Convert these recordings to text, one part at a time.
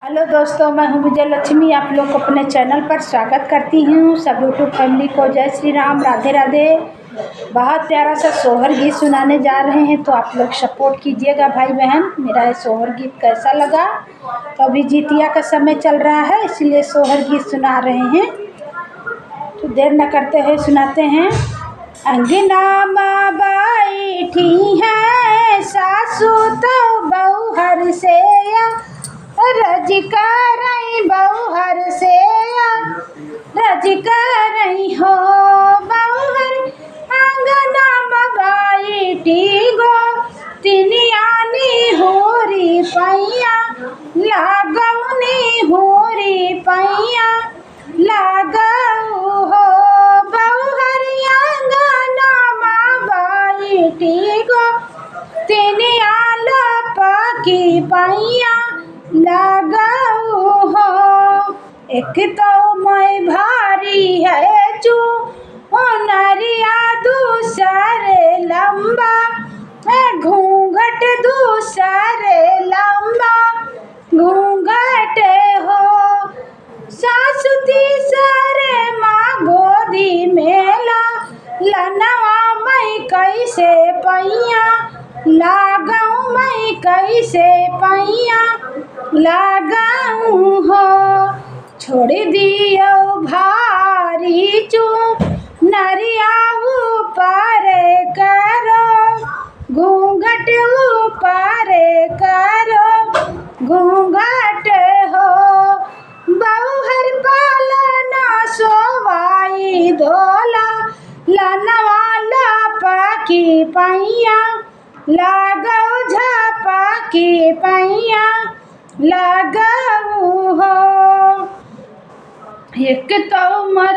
Hello दोस्तों, मैं हूं विजय लक्ष्मी। आप लोग को अपने चैनल पर स्वागत करती हूं। सब यूट्यूब फैमिली को जय श्री राम, राधे राधे। बहुत प्यारा सा सोहर गीत सुनाने जा रहे हैं, तो आप लोग सपोर्ट कीजिएगा भाई बहन। मेरा ये सोहर गीत कैसा लगा? तो अभी जितिया का समय चल रहा है, इसलिए सोहर गीत सुना रहे हैं। तो देर न करते हुए सुनाते हैं। अंगना माँ बैठी है, सासू तो बहू से रज करई बउहर से रज करई हो बउहर। अंगना बैठी गो तिनियानी होरी पैया, लागौनी होरी पैया लागऊ हो बउहर। अंगना बैठी गो तिनिया लपकी पैया लागऊ हो। एक तो मैं भारी है चू नरिया, दूसरे लंबा घूंघट, दूसरे लंबा घूंघट हो। सासु तीसरे माँ गोदी मेला, लनवा मैं कैसे पैया लागऊ, मैं कैसे पैया लागऊ हो। छोड़ दियो भारी चू नरिया ऊपर करो, घूंघट ऊपर करो घूंघट हो। बउहर पालना सोवाई धोला, लनवा लपकी पैया लागऊ, झपकी पैया लागऊ हो। एक तो मर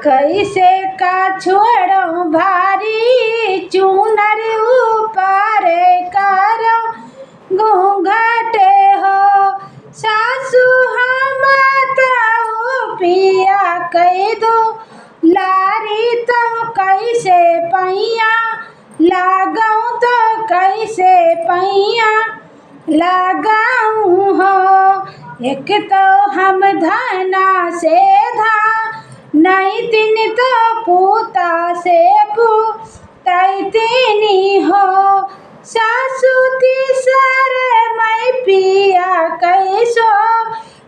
कैसे का छोड़ो भारी चूनर ऊपर करो घूंघट हो। सासू हम तो पिया कह दो लारी, तो कैसे पैया लागऊ, तो कैसे पैया लागऊ हो। एक तो हम धना से धा, नहीं तीन तो पूता से पूतैतीनी हो। सासू तीसरे मैं पिया कैसो,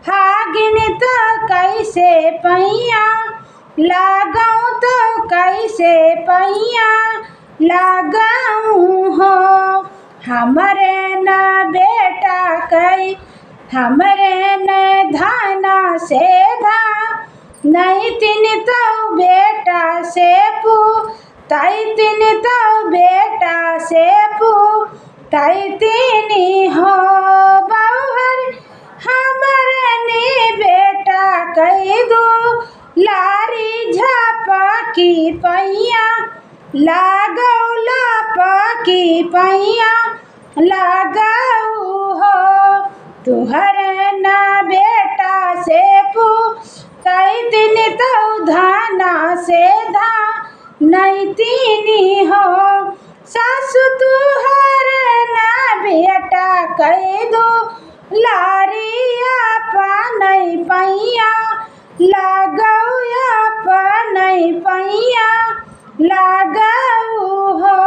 हागिन तो कैसे पैया लागऊ, तो कैसे पैया लागऊ हो। हमरे न बेटा कई, हमरे न धाना से धा, नहीं तीन तो बेटा से पूतैतीन, तो बेटा से पूतैतीनी हो। बउहर हमरे ने बेटा कह दो लारी, झपकी पैया लागऊ, लपकी पैया लागऊ हो। तुहरे ना बेटा से पूतैतीन, तो धाना से धा नहीं तीनी हो। सासु तुहरे ना बेटा कह दो लारिया पानई पैया लागऊ, या पानई पैया लागऊ हो।